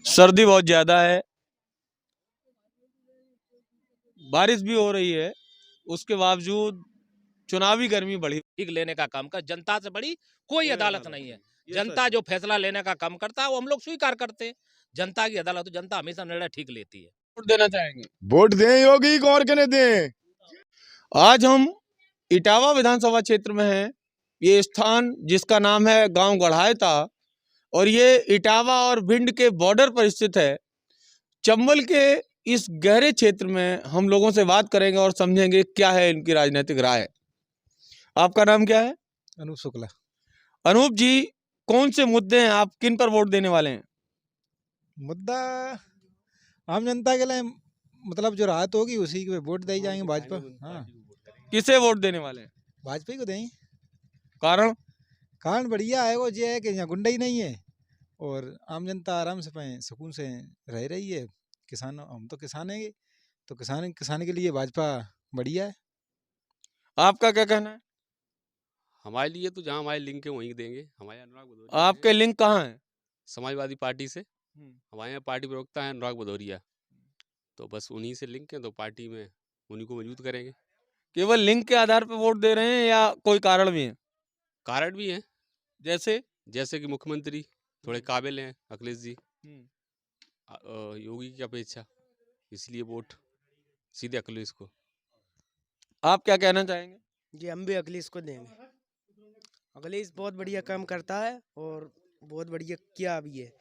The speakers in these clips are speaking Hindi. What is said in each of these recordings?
सर्दी बहुत ज्यादा है, बारिश भी हो रही है, उसके बावजूद चुनावी गर्मी बढ़ी। भीख लेने का काम कर, जनता से बड़ी कोई अदालत नहीं है। जनता जो फैसला लेने का काम करता है वो हम लोग स्वीकार करते हैं। जनता की अदालत, जनता हमेशा निर्णय ठीक लेती है। वोट देना चाहेंगे? वोट दें योगी को और कहने दें। आज हम इटावा विधानसभा क्षेत्र में हैं। ये स्थान जिसका नाम है गांव गढ़ायता और ये इटावा और भिंड के बॉर्डर पर स्थित है। चंबल के इस गहरे क्षेत्र में हम लोगों से बात करेंगे और समझेंगे क्या है इनकी राजनीतिक राय। आपका नाम क्या है? अनूप शुक्ला। अनूप जी, कौन से मुद्दे हैं, आप किन पर वोट देने वाले हैं? मुद्दा आम जनता के लिए, मतलब जो राहत होगी उसी के वोट दे जाएंगे। भाजपा, हाँ, किसे वोट देने वाले हैं? भाजपा ही को देंगे। कारण? कारण बढ़िया है, वो ये है कि यहाँ गुंडा ही नहीं है और आम जनता आराम से सुकून से रह रही है। किसान, हम तो किसान हैं, तो किसान के लिए भाजपा बढ़िया है। आपका क्या कहना है? हमारे लिए तो जहाँ हमारे लिंक है वहीं देंगे। हमारे अनुराग भदौरिया आपके हैं, लिंक कहाँ है? समाजवादी पार्टी से। हमारे यहाँ पार्टी प्रवक्ता है अनुराग भदौरिया, तो बस उन्हीं से लिंक है, तो पार्टी में उन्हीं को मजबूत करेंगे। केवल लिंक के आधार पर वोट दे रहे हैं या कोई कारण भी है? कारण भी है, जैसे कि मुख्यमंत्री थोड़े काबिल हैं अखिलेश जी योगी की अपेक्षा, इसलिए वोट सीधे अखिलेश को। आप क्या कहना चाहेंगे? जी, हम भी अखिलेश को देंगे। अखिलेश बहुत बढ़िया काम करता है और बहुत बढ़िया किया भी है।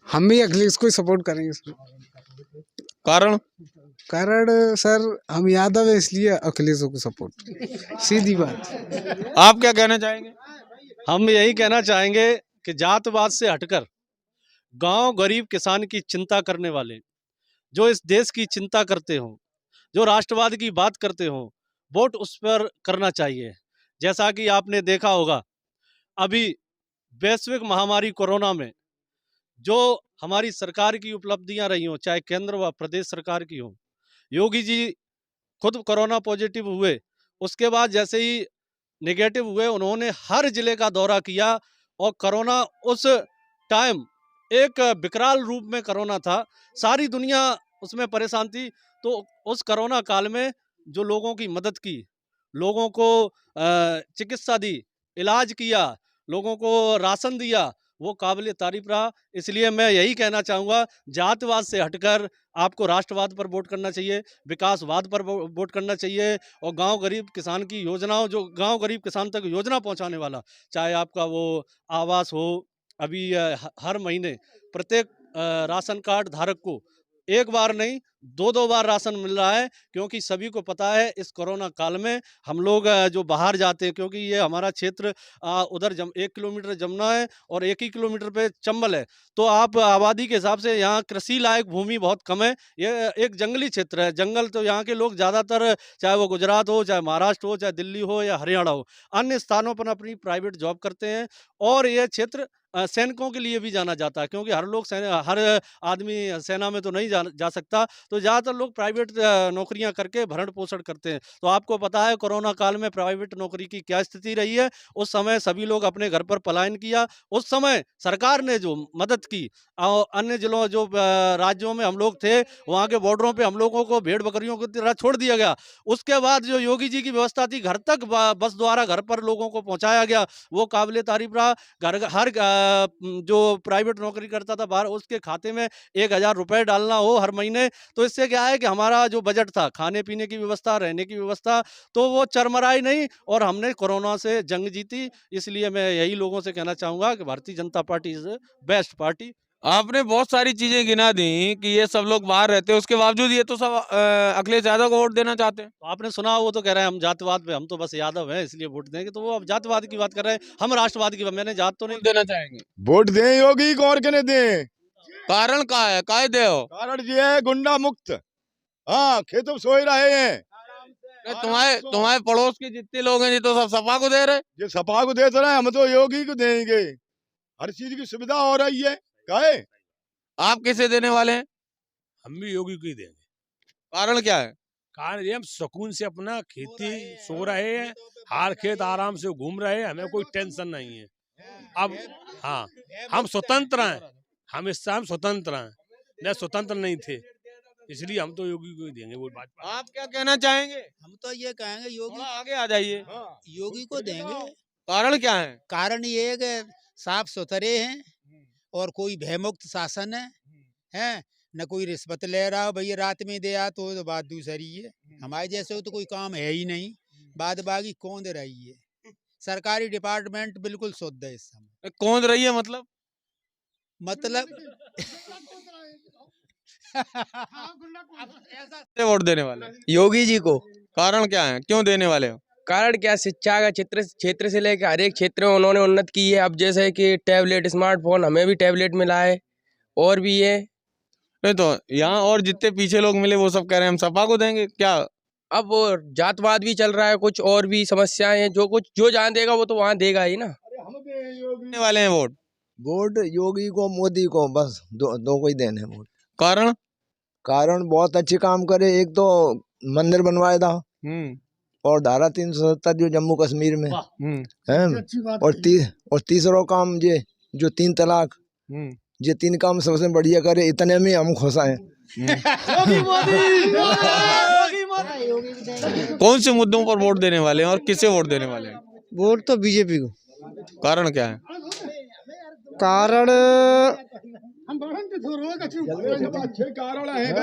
हम भी अखिलेश को सपोर्ट करेंगे सर। कारण? कारण सर, हम यादव है इसलिए अखिलेश को सपोर्ट, सीधी बात। आप क्या कहना चाहेंगे? हम यही कहना चाहेंगे कि जातवाद से हटकर गांव गरीब किसान की चिंता करने वाले, जो इस देश की चिंता करते हों, जो राष्ट्रवाद की बात करते हों, वोट उस पर करना चाहिए। जैसा कि आपने देखा होगा, अभी वैश्विक महामारी कोरोना में जो हमारी सरकार की उपलब्धियां रही हों, चाहे केंद्र व प्रदेश सरकार की हो, योगी जी खुद कोरोना पॉजिटिव हुए, उसके बाद जैसे ही नेगेटिव हुए, उन्होंने हर जिले का दौरा किया और कोरोना उस टाइम एक विकराल रूप में कोरोना था, सारी दुनिया उसमें परेशान थी। तो उस कोरोना काल में जो लोगों की मदद की, लोगों को चिकित्सा दी, इलाज किया, लोगों को राशन दिया, वो काबिल तारीफ रहा। इसलिए मैं यही कहना चाहूँगा, जातवाद से हटकर आपको राष्ट्रवाद पर वोट करना चाहिए, विकासवाद पर वोट करना चाहिए और गांव गरीब किसान की योजनाओं, जो गांव गरीब किसान तक योजना पहुंचाने वाला, चाहे आपका वो आवास हो, अभी हर महीने प्रत्येक राशन कार्ड धारक को एक बार नहीं, दो बार राशन मिल रहा है, क्योंकि सभी को पता है इस कोरोना काल में हम लोग जो बाहर जाते हैं, क्योंकि ये हमारा क्षेत्र उधर 1 किलोमीटर जमुना है और 1 ही किलोमीटर पे चंबल है, तो आप आबादी के हिसाब से यहाँ कृषि लायक भूमि बहुत कम है। ये एक जंगली क्षेत्र है, जंगल, तो यहाँ के लोग ज़्यादातर, चाहे वो गुजरात हो, चाहे महाराष्ट्र हो, चाहे दिल्ली हो या हरियाणा हो, अन्य स्थानों पर अपनी प्राइवेट जॉब करते हैं। और ये क्षेत्र सैनिकों के लिए भी जाना जाता है, क्योंकि हर आदमी सेना में तो नहीं जा सकता, तो ज़्यादातर लोग प्राइवेट नौकरियां करके भरण पोषण करते हैं। तो आपको पता है कोरोना काल में प्राइवेट नौकरी की क्या स्थिति रही है। उस समय सभी लोग अपने घर पर पलायन किया। उस समय सरकार ने जो मदद की, अन्य जिलों, जो राज्यों में हम लोग थे, वहाँ के बॉर्डरों पर हम लोगों को भेड़ बकरियों की तरह छोड़ दिया गया। उसके बाद जो योगी जी की व्यवस्था थी, घर तक बस द्वारा घर पर लोगों को पहुँचाया गया, वो काबिल तारीफ रहा। हर जो प्राइवेट नौकरी करता था बाहर, उसके खाते में 1000 रुपए डालना हो हर महीने, तो इससे क्या है कि हमारा जो बजट था, खाने पीने की व्यवस्था, रहने की व्यवस्था, तो वो चरमराई नहीं और हमने कोरोना से जंग जीती। इसलिए मैं यही लोगों से कहना चाहूँगा कि Bharatiya Janata party is best party. आपने बहुत सारी चीजें गिना दी कि ये सब लोग बाहर रहते हैं, उसके बावजूद ये तो सब अखिलेश यादव को वोट देना चाहते हैं। तो आपने सुना, वो तो कह रहे हैं हम जातिवाद पे, हम तो बस यादव हैं इसलिए वोट देंगे, तो वो अब जातिवाद की बात कर रहे हैं, हम राष्ट्रवाद की, मैंने जात तो नहीं देना चाहेंगे। वोट दें योगी को और कहने दें। कारण का है, काय दे हो? कारण ये है गुंडा मुक्त। हाँ, खेतों में सोए रहे हैं। तुम्हारे पड़ोस के जितने लोग हैं, ये तो सब सपा को दे रहे। ये सपा को देते रहे, हम तो योगी को देंगे। हर चीज की सुविधा हो रही है। काहे? आप किसे देने वाले हैं? हम भी योगी को ही देंगे। कारण क्या है? कारण ये, हम सुकून से अपना खेती सो रहे हैं, हार खेत आराम से घूम रहे हैं, हमें कोई टेंशन नहीं है। अब हाँ, हम स्वतंत्र हैं, हम इस टाइम स्वतंत्र हैं, न स्वतंत्र नहीं थे, इसलिए हम तो योगी को ही देंगे वोट। भाजपा। आप क्या कहना चाहेंगे? हम तो ये कहेंगे योगी थोड़ा आगे आ जाइए। योगी को देंगे। कारण क्या है? कारण ये है कि साफ सुथरे हैं और कोई भयमुक्त शासन है न कोई रिश्वत ले रहा हो, भैया रात में दे आ तो बात दूसरी है। हमारे जैसे तो कोई काम है ही नहीं, बाद बाकी कौन दे रही है। सरकारी डिपार्टमेंट बिल्कुल शुद्ध है इस समय। कौन रही है मतलब? से वोट देने वाले हैं? योगी जी को। कारण क्या है, क्यों देने वाले हो? कारण क्या, शिक्षा का क्षेत्र से लेकर हर एक क्षेत्र में उन्होंने उन्नत की है। अब जैसे कि टैबलेट, स्मार्टफोन, हमें भी टैबलेट मिला है और भी है। नहीं तो यहाँ और जितने पीछे लोग मिले वो सब कह रहे हैं हम सपा को देंगे क्या? अब वो जातवाद भी चल रहा है, कुछ और भी समस्याएं हैं। जो जहाँ देगा वो तो वहाँ देगा ही ना। देने वाले हैं वोट? वोट योगी को, मोदी को, बस दो को ही देने वोट। कारण? कारण बहुत अच्छे काम करे। एक तो मंदिर बनवाया था और धारा 370 जो जम्मू कश्मीर में है, और तीसरा काम ये जो 3 तलाक, ये 3 काम सबसे बढ़िया करे। इतने में हम खुश हैं। कौन से मुद्दों पर वोट देने वाले हैं और किसे वोट देने वाले हैं? वोट तो बीजेपी को। कारण क्या है? कारण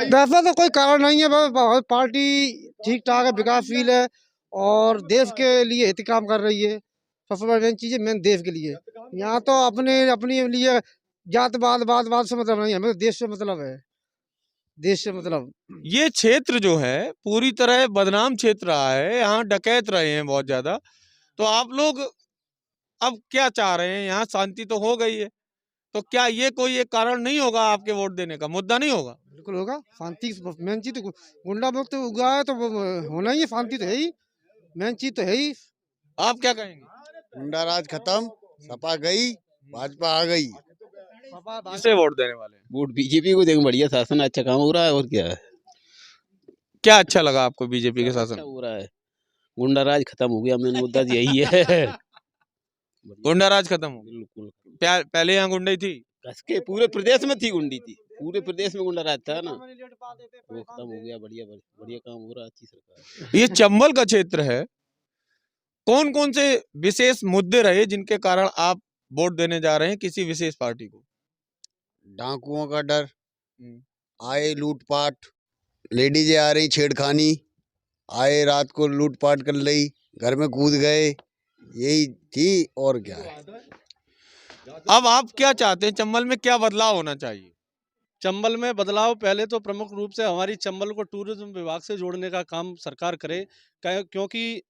वैसे तो कोई कारण नहीं है, बस पार्टी ठीक ठाक है, विकासशील है और देश के लिए हित काम कर रही है। सबसे बड़ी मेन चीज है, मेन देश के लिए। यहाँ तो अपने लिए जातवाद से मतलब नहीं है, हमें तो देश से मतलब है। देश से मतलब ये क्षेत्र जो है पूरी तरह बदनाम क्षेत्र रहा है, यहाँ डकैत रहे हैं बहुत ज्यादा। तो आप लोग अब क्या चाह रहे हैं? यहाँ शांति तो हो गई है, तो क्या ये कोई एक कारण नहीं होगा आपके वोट देने का? मुद्दा नहीं होगा? बिल्कुल होगा। शांति मेन चीज, तो गुंडा मुक्त हुआ है तो होना ही है। शांति तो है ही, मेन चीज तो है ही। आप क्या कहेंगे? गुंडा राज खत्म, सपा गई, भाजपा आ गई। किसे वोट देने वाले हैं? वोट बीजेपी को देंगे, बढ़िया शासन, अच्छा काम हो रहा है। और क्या है, क्या अच्छा लगा आपको बीजेपी के शासन? अच्छा हो रहा है, गुंडा राज खत्म हो गया, मेन मुद्दा यही है। गुंडा राज खत्म हो? बिल्कुल। पहले यहाँ गुंडई थी? कसके पूरे प्रदेश में थी, गुंडी थी, पूरे प्रदेश में गुंडा राज था ना, वो खत्म हो गया। बढ़िया बढ़िया काम हो रहा है, अच्छी सरकार। ये चंबल का क्षेत्र है, कौन कौन से विशेष मुद्दे रहे जिनके कारण आप वोट देने जा रहे हैं किसी विशेष पार्टी को? डाकुओं का डर, आए लूटपाट, लेडीजें आ रही छेड़खानी, आए रात को लूटपाट कर ली, घर में कूद गए, यही थी। और क्या है? अब आप क्या चाहते हैं, चंबल में क्या बदलाव होना चाहिए? चंबल में बदलाव पहले तो प्रमुख रूप से हमारी चंबल को टूरिज्म विभाग से जोड़ने का काम सरकार करे, क्योंकि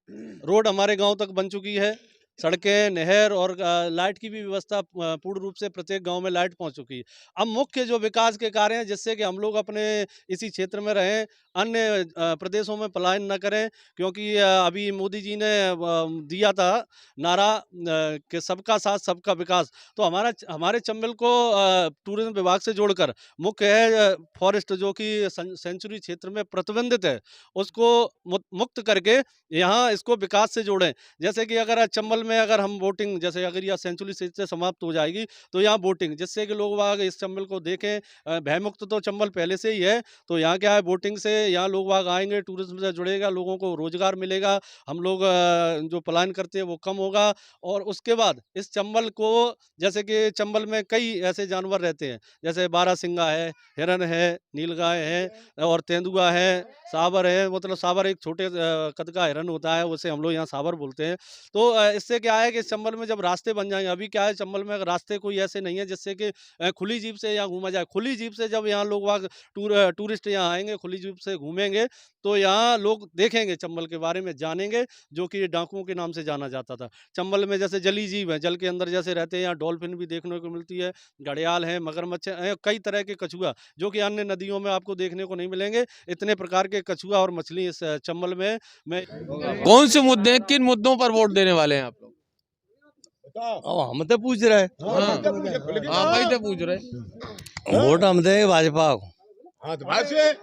रोड हमारे गांव तक बन चुकी है, सड़कें, नहर और लाइट की भी व्यवस्था पूर्ण रूप से प्रत्येक गांव में लाइट पहुंच चुकी है। अब मुख्य जो विकास के कार्य हैं जिससे कि हम लोग अपने इसी क्षेत्र में रहें, अन्य प्रदेशों में पलायन न करें, क्योंकि अभी मोदी जी ने दिया था नारा कि सबका साथ सबका विकास। तो हमारे चंबल को टूरिज्म विभाग से जोड़कर मुख्य है फॉरेस्ट जो कि सेंचुरी क्षेत्र में प्रतिबंधित है, उसको मुक्त करके यहाँ इसको विकास से जोड़ें। जैसे कि अगर चंबल में अगर हम बोटिंग, जैसे अगर यह सेंचुरी से समाप्त हो जाएगी तो यहाँ बोटिंग, जिससे कि लोग वाग इस चंबल को देखें। भयमुक्त तो चंबल पहले से ही है, तो यहाँ क्या है, बोटिंग से यहाँ लोग वाग आएंगे, टूरिज्म से जुड़ेगा, लोगों को रोजगार मिलेगा, हम लोग जो पलायन करते हैं वो कम होगा। और उसके बाद इस चंबल को, जैसे कि चंबल में कई ऐसे जानवर रहते हैं, जैसे बारहसिंगा है, हिरन है, नीलगाय है और तेंदुआ है, साबर है। मतलब साबर एक छोटे कद का हिरन होता है, उसे हम लोग यहाँ साबर बोलते हैं। तो इससे क्या है कि चंबल में जब रास्ते बन जाएंगे, अभी क्या है चंबल में रास्ते कोई ऐसे नहीं है जिससे कि खुली जीप से यहाँ घूमा जाए। खुली जीप से जब यहाँ लोग वहाँ टूरिस्ट यहाँ आएंगे, खुली जीप से घूमेंगे, तो यहाँ लोग देखेंगे, चंबल के बारे में जानेंगे, जो कि डाकुओं के नाम से जाना जाता था। चंबल में जैसे जली जीव है, जल के अंदर जैसे रहते हैं, यहाँ डॉल्फिन भी देखने को मिलती है, घड़ियाल है, मगरमच्छ है, कई तरह के कछुआ जो कि अन्य नदियों में आपको देखने को नहीं मिलेंगे। इतने प्रकार के कछुआ और मछली इस चंबल में। कौन से मुद्दे, किन मुद्दों पर वोट देने वाले हैं आप लोग? हम तो पूछ रहे, भाई तो पूछ रहे। वोट हम देंगे भाजपा को।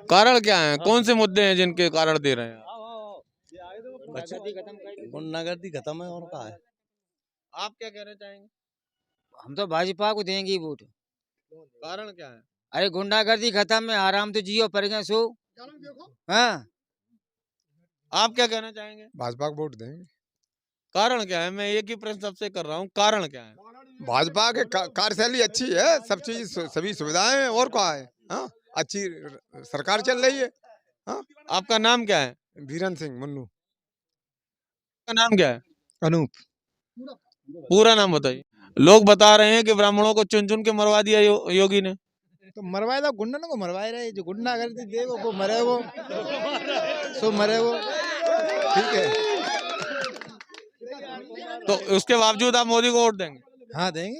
कारण क्या है, कौन से मुद्दे हैं जिनके कारण दे रहे हैं? गुंडागर्दी खत्म है, और क्या है। आप क्या कहना चाहेंगे? हम तो भाजपा को देंगे वोट। कारण क्या है? अरे गुंडागर्दी खत्म है, आराम से जियो पर सो। हाँ, आप क्या कहना चाहेंगे? भाजपा को वोट देंगे। कारण क्या है? मैं एक ही प्रश्न सबसे कर रहा हूँ, कारण क्या है? भाजपा के कार्यशैली अच्छी है, सब चीज सभी सुविधाएं हैं, और क्या है। हाँ, अच्छी सरकार चल रही है। हाँ, आपका नाम क्या है? बीरन सिंह मुन्नू। आपका नाम क्या है? अनूप। पूरा नाम बताइए। लोग बता रहे हैं कि ब्राह्मणों को चुन चुन के मरवा दिया योगी ने। तो मरवाए तो गुंडन को मरवाए रहे, जो गुंडा करती देखो वो मरे वो सो मरे वो, ठीक है। तो उसके बावजूद आप मोदी को वोट देंगे? हाँ देंगे।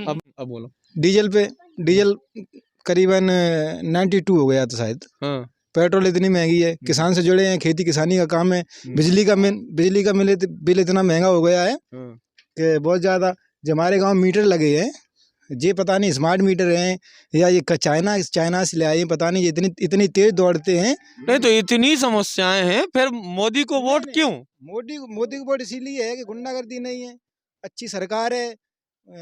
अब बोलो। डीजल करीबन 92 हो गया था शायद। हाँ। पेट्रोल इतनी महंगी है, किसान से जुड़े हैं, खेती किसानी का काम है। बिजली का बिल इतना महंगा हो गया है कि बहुत ज्यादा। जो हमारे गांव मीटर लगे हैं, ये पता नहीं स्मार्ट मीटर हैं या ये चाइना से ले आए, पता नहीं, ये इतनी तेज दौड़ते हैं। नहीं तो इतनी समस्याएं हैं, फिर मोदी को वोट क्यों? मोदी को वोट इसीलिए है कि गुंडागर्दी नहीं है, अच्छी सरकार है,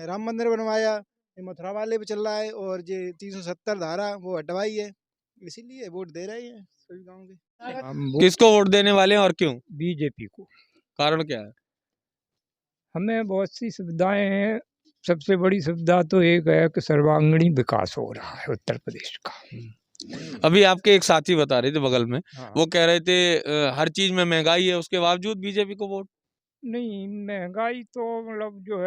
राम मंदिर बनवाया, मथुरा वाले पे चल रहा है, और ये 370 धारा वो हटवाई है, इसीलिए वोट दे रहे हैं सभी गाँव के। किसको वोट देने वाले हैं और क्यों? बीजेपी को। कारण क्या है? हमें बहुत सी सुविधाएं हैं, सबसे बड़ी सुविधा तो एक है कि सर्वांगीण विकास हो रहा है उत्तर प्रदेश का। अभी आपके एक साथी बता रहे थे बगल में, हाँ। वो कह रहे थे हर चीज में महंगाई है, उसके बावजूद बीजेपी को वोट। नहीं, महंगाई तो मतलब जो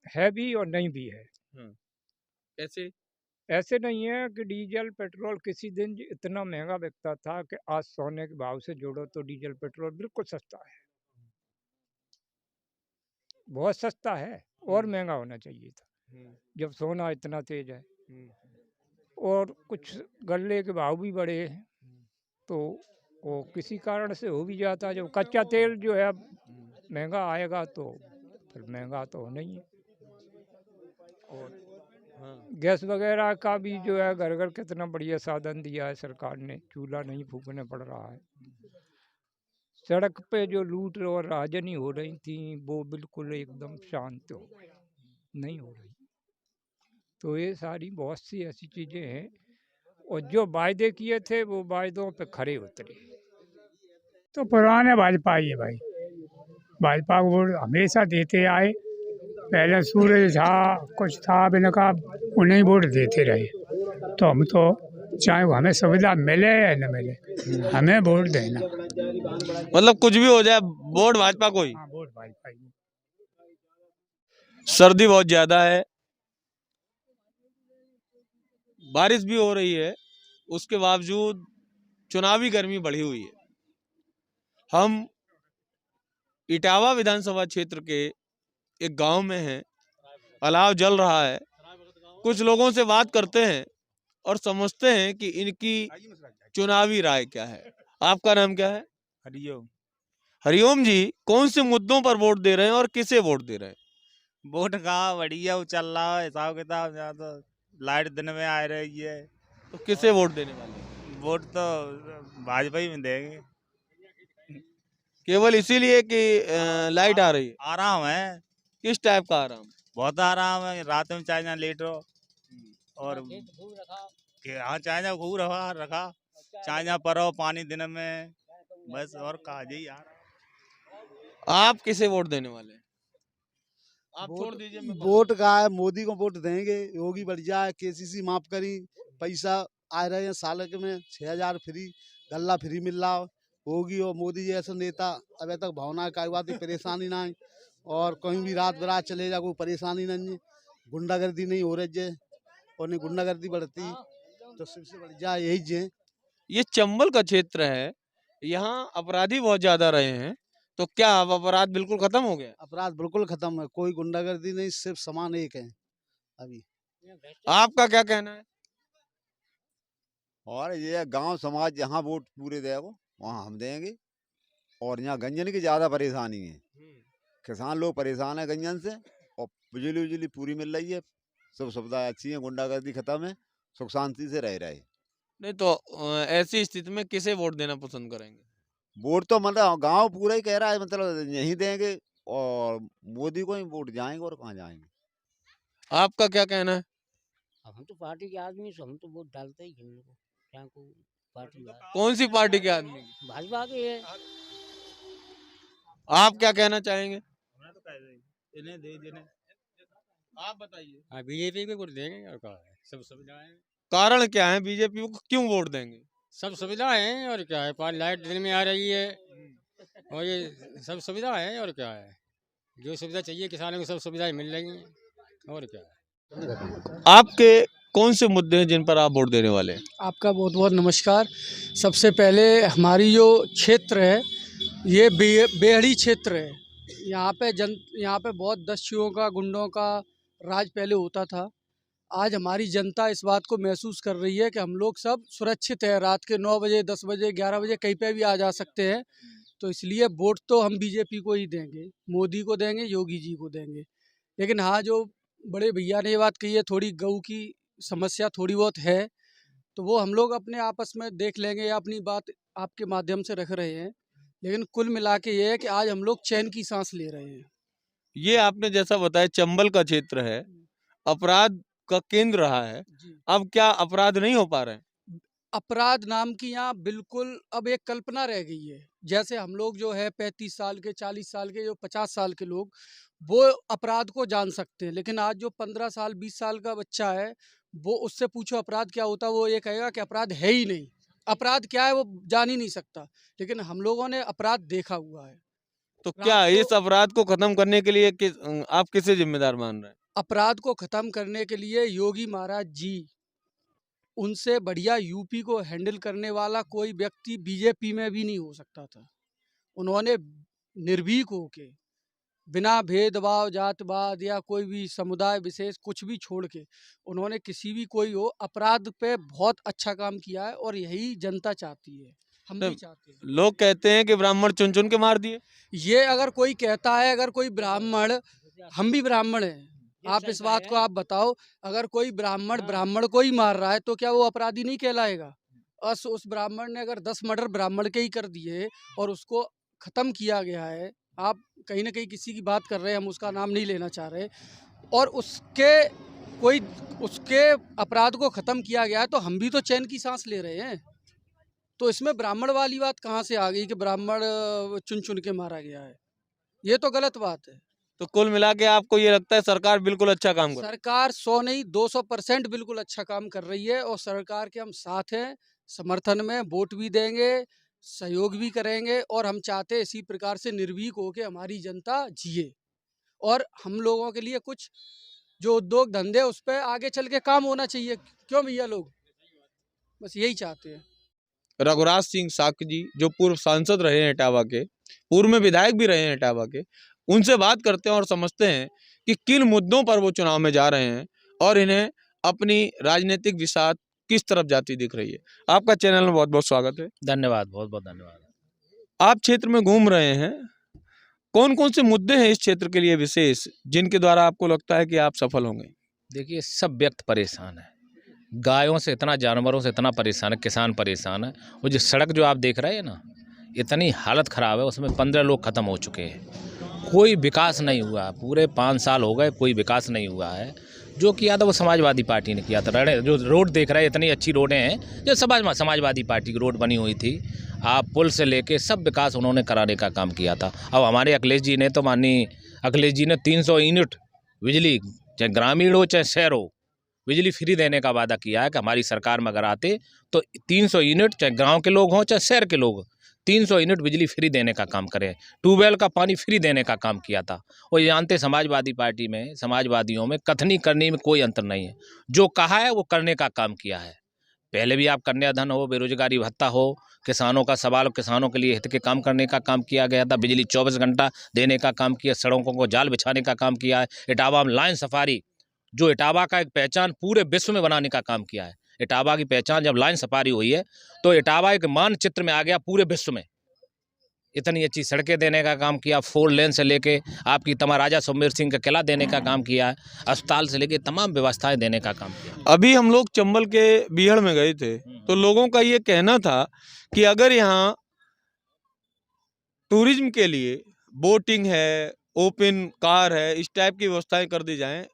है भी और नहीं भी है। कैसे? ऐसे नहीं है कि डीजल पेट्रोल किसी दिन इतना महंगा बिकता था कि आज सोने के भाव से जोड़ो तो डीजल पेट्रोल बिल्कुल सस्ता है, बहुत सस्ता है, और महंगा होना चाहिए था जब सोना इतना तेज है। और कुछ गल्ले के भाव भी बढ़े हैं, तो वो किसी कारण से हो भी जाता। जब कच्चा तेल जो है अब महंगा आएगा तो फिर महंगा तो होना ही है। और गैस वगैरह का भी जो है घर घर कितना बढ़िया साधन दिया है सरकार ने, चूल्हा नहीं फूकने पड़ रहा है। सड़क पे जो लूट और राजनी हो रही थी वो बिल्कुल एकदम शांत हो गई, नहीं हो रही। तो ये सारी बहुत सी ऐसी चीज़ें हैं, और जो वायदे किए थे वो वायदों पे खरे उतरे। तो पुराने भाजपा ही है भाई, भाजपा को वोट हमेशा देते आए। पहले सूरज था, कुछ था, इनका उन्हें वोट देते रहे। तो हम तो चाहे वो हमें सुविधा मिले या न मिले, हमें वोट देना। मतलब कुछ भी हो जाए वोट भाजपा को ही। हाँ, वोट भाजपा ही। सर्दी बहुत ज्यादा है, बारिश भी हो रही है, उसके बावजूद चुनावी गर्मी बढ़ी हुई है। हम इटावा विधानसभा क्षेत्र के एक गांव में हैं, अलाव जल रहा है। कुछ लोगों से बात करते हैं और समझते हैं कि इनकी चुनावी राय क्या है। आपका नाम क्या है? हरिओम। हरिओम जी, कौन से मुद्दों पर वोट दे रहे हैं और किसे वोट दे रहे हैं? वोट कहाँ बढ़िया वो चल रहा है हिसाब किताब, यहाँ तो लाइट दिन में आ रही है। तो किसे वोट देने वाले हैं? वोट तो भाजपा ही में देंगे। केवल इसीलिए कि लाइट आ रही है? आराम है। किस टाइप का आराम? बहुत आराम है, रात में चाहे ना लेट रहो, और हाँ चाहे ना खूब रखा, चाहे ना परो पानी दिन में, बस और कहा जी यार। आप किसे वोट देने वाले हैं? आप छोड़ दीजिए। वोट का है, मोदी को वोट देंगे। योगी बढ़िया है, केसीसी माफ करी, पैसा आ रहे हैं साल के में 6000 फ्री, गल्ला फ्री मिल रहा होगी। और मोदी जैसे नेता अभी तक भावना का बात परेशानी ना है, और कहीं भी रात बरात चले जा कोई परेशानी नहीं है, गुंडागर्दी नहीं हो रही है, और नहीं गुंडागर्दी बढ़ती, तो सबसे बढ़िया यही है। ये चंबल का क्षेत्र है, यहाँ अपराधी बहुत ज्यादा रहे हैं, तो क्या अब अपराध बिल्कुल खत्म हो गया? अपराध बिल्कुल खत्म है, कोई गुंडागर्दी नहीं, सिर्फ समान एक है अभी। आपका क्या कहना है? और ये गांव समाज जहाँ वोट पूरे देगा वहाँ हम देंगे। और यहाँ गंजन की ज़्यादा परेशानी है, किसान लोग परेशान है गंजन से, और बिजली उजली पूरी मिल रही है, सब सुविधाएं अच्छी हैं, गुंडागर्दी खत्म है, सुख शांति से रह रहे। नहीं तो ऐसी स्थिति में किसे वोट देना पसंद करेंगे? वोट तो मतलब गांव पूरा ही कह रहा है, मतलब यहीं देंगे, और मोदी को ही वोट जाएंगे, और कहाँ जाएंगे। आपका क्या कहना है? अब हम तो पार्टी के आदमी हैं, हम तो वोट डालते ही हैं उनको, चाहे कोई पार्टी वाला। कौन सी पार्टी के आदमी? भाजपा के है। आप क्या कहना चाहेंगे? इन्हें दे देने। आप बताइए। हाँ, बीजेपी को वोट देंगे और क्या है, सब सुविधाएं हैं। कारण क्या है, बीजेपी को क्यों वोट देंगे? सब सुविधाएं हैं और क्या है, पानी लाइट दिन में आ रही है और ये सब सुविधाएं हैं और क्या है, जो सुविधा चाहिए किसानों को सब सुविधाएं मिल रही हैं और क्या है। आपके कौन से मुद्दे हैं जिन पर आप वोट देने वाले हैं? आपका बहुत बहुत नमस्कार। सबसे पहले हमारी जो क्षेत्र है ये बेहड़ी क्षेत्र है। यहाँ पे बहुत दस्युओं का, गुंडों का राज पहले होता था। आज हमारी जनता इस बात को महसूस कर रही है कि हम लोग सब सुरक्षित है। रात के 9 बजे, 10 बजे, 11 बजे कहीं पे भी आ जा सकते हैं। तो इसलिए वोट तो हम बीजेपी को ही देंगे, मोदी को देंगे, योगी जी को देंगे। लेकिन हाँ, जो बड़े भैया ने ये बात कही है, थोड़ी गऊ की समस्या थोड़ी बहुत है, तो वो हम लोग अपने आपस में देख लेंगे या अपनी बात आपके माध्यम से रख रहे हैं। लेकिन कुल मिला के ये है कि आज हम लोग चैन की सांस ले रहे हैं। ये आपने जैसा बताया चंबल का क्षेत्र है, अपराध का केंद्र रहा है, अब क्या अपराध नहीं हो पा रहे हैं? अपराध नाम की यहाँ बिल्कुल अब एक कल्पना रह गई है। जैसे हम लोग जो है 35 साल के, 40 साल के, जो 50 साल के लोग, वो अपराध को जान सकते हैं। लेकिन आज जो 15 साल, 20 साल का बच्चा है, वो उससे पूछो अपराध क्या होता है, वो ये कहेगा कि अपराध है ही नहीं। अपराध क्या है वो जान ही नहीं सकता। लेकिन हम लोगों ने अपराध देखा हुआ है। तो क्या इस अपराध को खत्म करने के लिए आप किसे जिम्मेदार मान रहे हैं? अपराध को खत्म करने के लिए योगी महाराज जी, उनसे बढ़िया यूपी को हैंडल करने वाला कोई व्यक्ति बीजेपी में भी नहीं हो सकता था। उन्होंने निर्भीक होके, बिना भेदभाव, जातवाद या कोई भी समुदाय विशेष कुछ भी छोड़ के, उन्होंने किसी भी कोई हो, अपराध पे बहुत अच्छा काम किया है और यही जनता चाहती है, हम भी चाहते हैं। लोग कहते हैं कि ब्राह्मण चुन चुन के मार दिए। ये अगर कोई कहता है, अगर कोई ब्राह्मण, हम भी ब्राह्मण हैं, आप इस बात को आप बताओ, अगर कोई ब्राह्मण को ही मार रहा है तो क्या वो अपराधी नहीं कहलाएगा? उस ब्राह्मण ने अगर 10 मर्डर ब्राह्मण के ही कर दिए और उसको खत्म किया गया है, आप कहीं ना कहीं किसी की बात कर रहे हैं, हम उसका नाम नहीं लेना चाह रहे, और उसके अपराध को खत्म किया गया है, तो हम भी तो चैन की सांस ले रहे हैं। तो इसमें ब्राह्मण वाली बात कहाँ से आ गई कि ब्राह्मण चुन चुन के मारा गया है? ये तो गलत बात है। तो कुल मिला के आपको ये लगता है सरकार बिल्कुल अच्छा काम कर रही है? सरकार 100 नहीं 200% बिल्कुल अच्छा काम कर रही है और सरकार के हम साथ हैं, समर्थन में वोट भी देंगे, सहयोग भी करेंगे, और हम चाहते हैं इसी प्रकार से निर्भीक होकर हमारी जनता जिए और हम लोगों के लिए कुछ जो उद्योग धंधे उस पर आगे चल के काम होना चाहिए। क्यों भैया, लोग बस यही चाहते हैं। रघुराज सिंह साक जी जो पूर्व सांसद रहे हैं इटावा के, पूर्व में विधायक भी रहे हैं इटावा के, उनसे बात करते हैं और समझते हैं कि किन मुद्दों पर वो चुनाव में जा रहे हैं और इन्हें अपनी राजनीतिक विसात किस तरफ जाती दिख रही है। आपका चैनल में बहुत बहुत स्वागत है। धन्यवाद, बहुत बहुत धन्यवाद। आप क्षेत्र में घूम रहे हैं, कौन कौन से मुद्दे हैं इस क्षेत्र के लिए विशेष जिनके द्वारा आपको लगता है कि आप सफल होंगे? देखिए, सब व्यक्ति परेशान है, गायों से इतना, जानवरों से इतना परेशान है, किसान परेशान है। वो जो सड़क जो आप देख रहे हैं ना, इतनी हालत ख़राब है, उसमें 15 लोग ख़त्म हो चुके हैं। कोई विकास नहीं हुआ, पूरे 5 साल हो गए, कोई विकास नहीं हुआ है। जो किया था वो समाजवादी पार्टी ने किया था। जो रोड देख रहे हैं, इतनी अच्छी रोडें हैं जो समाजवादी पार्टी की रोड बनी हुई थी। आप पुल से लेके सब विकास उन्होंने कराने का काम किया था। अब हमारे अखिलेश जी ने तो माननीय अखिलेश जी ने 300 यूनिट बिजली, चाहे ग्रामीण हो चाहे शहर हो, बिजली फ्री देने का वादा किया है कि हमारी सरकार में अगर आते तो 300 यूनिट, चाहे गांव के लोग हों चाहे शहर के लोग, 300 यूनिट बिजली फ्री देने का काम करें। ट्यूबवेल का पानी फ्री देने का काम किया था। और जानते समाजवादी पार्टी में, समाजवादियों में कथनी करने में कोई अंतर नहीं है। जो कहा है वो करने का काम किया है। पहले भी आप कन्याधन हो, बेरोजगारी भत्ता हो, किसानों का सवाल, किसानों के लिए हित के काम करने का काम किया गया था। बिजली 24 घंटा देने का काम किया, सड़कों को जाल बिछाने का काम किया है। इटावा में लाइन सफारी, जो इटावा का एक पहचान पूरे विश्व में बनाने का काम किया है। इटावा की पहचान जब लाइन सफारी हुई है तो इटावा एक मानचित्र में आ गया पूरे विश्व में। इतनी अच्छी सड़कें देने का काम किया, 4 लेन से लेके आपकी तमाम राजा सुखबीर सिंह का किला देने का काम किया है, अस्पताल से लेके तमाम व्यवस्थाएं देने का काम किया। अभी हम लोग चंबल के बीहड़ में गए थे तो लोगों का ये कहना था कि अगर यहाँ टूरिज्म के लिए बोटिंग है, ओपन कार है, इस टाइप की व्यवस्थाएं कर दी जाएं,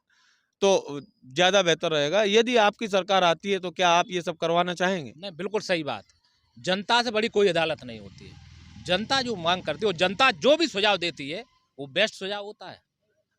तो ज़्यादा बेहतर रहेगा। यदि आपकी सरकार आती है तो क्या आप ये सब करवाना चाहेंगे? नहीं, बिल्कुल सही बात। जनता से बड़ी कोई अदालत नहीं होती है। जनता जो मांग करती है और जनता जो भी सुझाव देती है वो बेस्ट सुझाव होता है।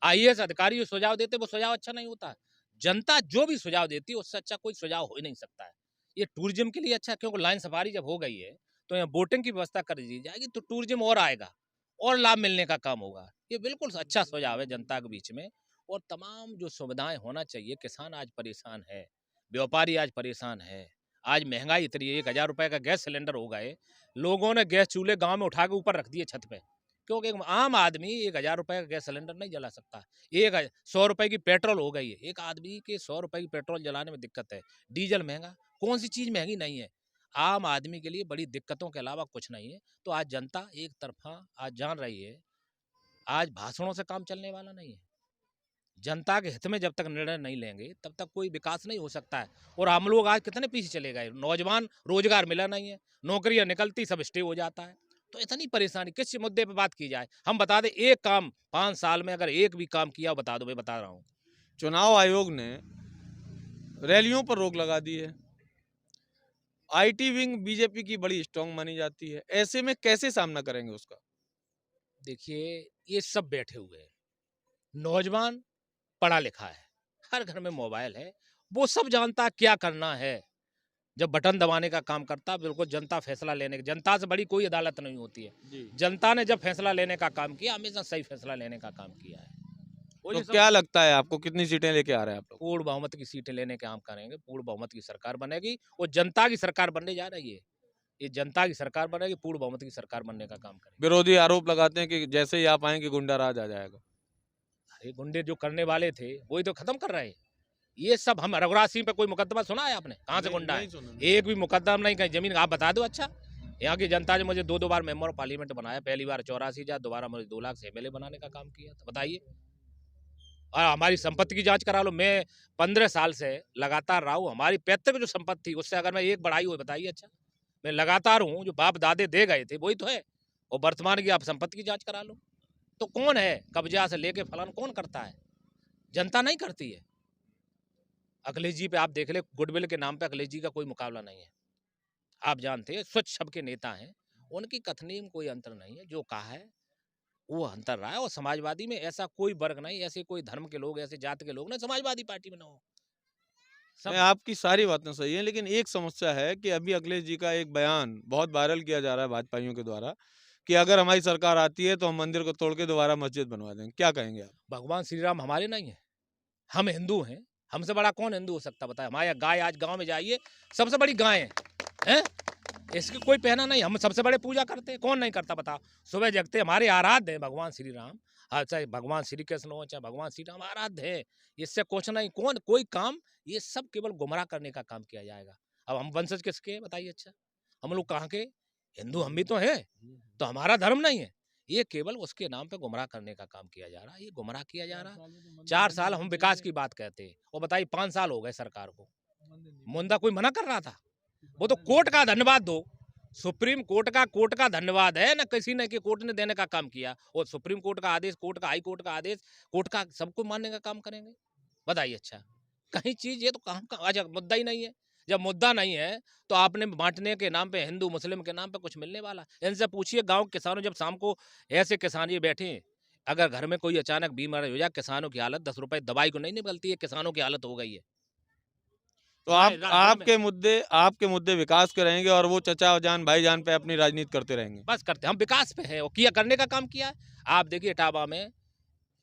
आईएएस अधिकारी जो सुझाव देते हैं वो सुझाव अच्छा नहीं होता है। जनता जो भी सुझाव देती है उससे अच्छा कोई सुझाव हो ही नहीं सकता है। ये टूरिज्म के लिए अच्छा है, क्योंकि लाइन सफारी जब हो गई है तो यहाँ बोटिंग की व्यवस्था कर दी जाएगी तो टूरिज्म और आएगा और लाभ मिलने का काम होगा। ये बिल्कुल अच्छा सुझाव है जनता के बीच में। और तमाम जो सुविधाएं होना चाहिए, किसान आज परेशान है, व्यापारी आज परेशान है। आज महंगाई इतनी है, 1000 रुपये का गैस सिलेंडर हो गए। लोगों ने गैस चूल्हे गांव में उठा के ऊपर रख दिए छत पे, क्योंकि एक आम आदमी 1000 रुपये का गैस सिलेंडर नहीं जला सकता। 100 रुपये की पेट्रोल हो गई है, एक आदमी के 100 रुपये की पेट्रोल जलाने में दिक्कत है। डीजल महंगा, कौन सी चीज़ महंगी नहीं है। आम आदमी के लिए बड़ी दिक्कतों के अलावा कुछ नहीं है। तो आज जनता एक तरफा आज जान रही है, आज भाषणों से काम चलने वाला नहीं है। जनता के हित में जब तक निर्णय नहीं लेंगे तब तक कोई विकास नहीं हो सकता है। और हम लोग आज कितने पीछे चले गए, नौजवान रोजगार मिला नहीं है, नौकरियां निकलती सब स्टे हो जाता है। तो इतनी परेशानी, किस मुद्दे पे बात की जाए। हम बता दें एक काम 5 साल में अगर एक भी काम किया बता दो, मैं बता रहा हूँ। चुनाव आयोग ने रैलियों पर रोक लगा दी है। आईटी विंग बीजेपी की बड़ी स्ट्रांग मानी जाती है, ऐसे में कैसे सामना करेंगे उसका? देखिए, ये सब बैठे हुए हैं, नौजवान पढ़ा लिखा है, हर घर में मोबाइल है, वो सब जानता क्या करना है। जब बटन दबाने का काम करता, बिल्कुल जनता फैसला लेने, जनता से बड़ी कोई अदालत नहीं होती है। जनता ने जब फैसला लेने का काम किया, हमेशा सही फैसला लेने का काम किया है। तो क्या लगता है आपको, कितनी सीटें लेके आ रहे हैं आप लोग? पूर्ण बहुमत की सीटें लेने का काम करेंगे, पूर्ण बहुमत की सरकार बनेगी और जनता की सरकार बनने जा रही है। ये जनता की सरकार बनेगी, पूर्ण बहुमत की सरकार बनने का काम करेंगे। विरोधी आरोप लगाते हैं कि जैसे ही आप आएंगे गुंडा राज आ जाएगा। अरे गुंडे जो करने वाले थे वही तो खत्म कर रहे हैं। ये सब, हम रघुराज सिंह पे कोई मुकदमा सुना है आपने? कहाँ से गुंडा है? एक भी मुकदमा नहीं, कहीं जमीन आप बता दो। अच्छा, यहाँ की जनता ने मुझे 2 बार मेंबर ऑफ पार्लियामेंट बनाया, पहली बार 84,000, दोबारा मुझे 2 लाख से एमएलए बनाने का काम किया। तो बताइए, और हमारी संपत्ति की जांच करा लो। मैं 15 साल से लगातार रहा हूँ, हमारी पैतृक जो संपत्ति उससे अगर मैं एक बढ़ाई हुई बताइए। अच्छा, मैं लगातार हूँ, जो बाप दादे दे गए थे वही तो है, और वर्तमान की आप संपत्ति की जाँच करा लो। तो कौन है कब्जा से लेके फलान कौन करता है? जनता नहीं करती है। अखिलेश जी पे आप देख ले, गुडविल के नाम पे अखिलेश जी का कोई मुकाबला नहीं है। आप जानते हैं, स्वच्छ छब के नेता हैं, उनकी कथनी में कोई अंतर नहीं है। जो कहा है वो अंतर रहा है। और समाजवादी में ऐसा कोई वर्ग नहीं, ऐसे कोई धर्म के लोग, ऐसे जात के लोग नहीं समाजवादी पार्टी में ना हो। मैं आपकी सारी बातें सही है, लेकिन एक समस्या है कि अभी अखिलेश जी का एक बयान बहुत वायरल किया जा रहा है भाजपाइयों के द्वारा कि अगर हमारी सरकार आती है तो हम मंदिर को तोड़ के दोबारा मस्जिद बनवा देंगे। क्या कहेंगे आप? भगवान श्री राम हमारे नहीं है, हम हिंदू हैं। हमसे बड़ा कौन हिंदू हो सकता बताए? हमारे गाय, आज गांव में जाइए सबसे बड़ी गाय है, इसकी कोई पहना नहीं। हम सबसे बड़े पूजा करते हैं, कौन नहीं करता बताओ? सुबह जगते, हमारे आराध्य है भगवान श्री राम, चाहे भगवान श्री कृष्ण हो चाहे भगवान श्री राम, आराध्य है। इससे कुछ नहीं, कौन कोई काम, ये सब केवल गुमराह करने का काम किया जाएगा। अब हम वंशज किसके बताइए? अच्छा, हम लोग कहाँ के? हिंदू हम भी तो हैं, तो हमारा धर्म नहीं है। ये केवल उसके नाम पे गुमराह करने का काम किया जा रहा है। ये गुमराह किया जा रहा है। 4 साल हम विकास की बात कहते हैं, और बताइए 5 साल हो गए सरकार को। मुंडा कोई मना कर रहा था? वो तो कोर्ट का धन्यवाद दो, सुप्रीम कोर्ट का धन्यवाद है ना, किसी ने कि कोर्ट ने देने का काम किया। और सुप्रीम कोर्ट का आदेश, कोर्ट का, हाई कोर्ट का आदेश, कोर्ट का सबको मानने का काम करेंगे बताइए। अच्छा, कहीं चीज ये तो काम का अच्छा मुद्दा ही नहीं है। जब मुद्दा नहीं है तो आपने बांटने के नाम पे, हिंदू मुस्लिम के नाम पे कुछ मिलने वाला? इनसे पूछिए गांव किसानों, जब शाम को ऐसे किसान ये बैठे, अगर घर में कोई अचानक बीमार हो जाए, किसानों की हालत 10 रुपए दवाई को नहीं निकलती है, किसानों की हालत हो गई है। तो आपके मुद्दे विकास के रहेंगे और वो चचा जान भाई जान पे अपनी राजनीति करते रहेंगे? बस करते, हम विकास पे है और किया, करने का काम किया। आप देखिए इटावा में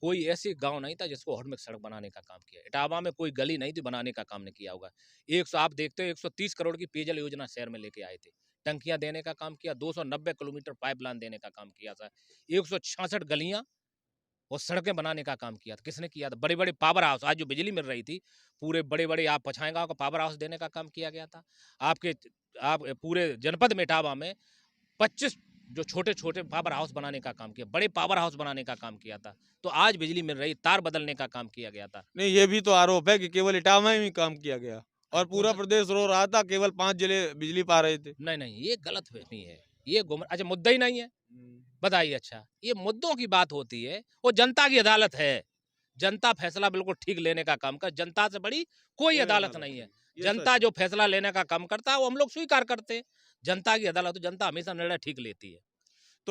कोई ऐसी गांव नहीं था जिसको हॉटमिक्स सड़क बनाने का काम किया। इटावा में कोई गली नहीं थी बनाने का काम नहीं किया होगा। 100 आप देखते हो 130 करोड़ की पेयजल योजना शहर में लेके आए थे, टंकियां देने का काम किया, 290 किलोमीटर पाइपलाइन देने का काम किया था, 166 गलियां और सड़कें बनाने का काम किया था। किसने किया था? बड़े बड़े पावर हाउस, आज जो बिजली मिल रही थी, पूरे बड़े बड़े आप पछाएगा को पावर हाउस देने का काम किया गया था। आप पूरे जनपद में इटावा में 25 जो छोटे छोटे पावर हाउस बनाने का काम किया, बड़े पावर हाउस बनाने का काम किया था। तो आज बिजली मिल रही, तार बदलने का काम किया गया था। नहीं, ये भी तो आरोप है कि केवल इटावा में ही काम किया गया और पूरा प्रदेश रो रहा था, केवल 5 जिले बिजली पा रहे थे। नहीं, ये गलत फहमी है, ये अच्छा मुद्दा ही नहीं है बताइए। अच्छा, ये मुद्दों की बात होती है, वो जनता की अदालत है। जनता फैसला बिल्कुल ठीक लेने का काम कर, जनता से बड़ी कोई अदालत नहीं है। ये जनता सच जो फैसला लेने का काम करता है वो हम लोग स्वीकार करते हैं। जनता की अदालत, तो जनता हमेशा निर्णय ठीक लेती है।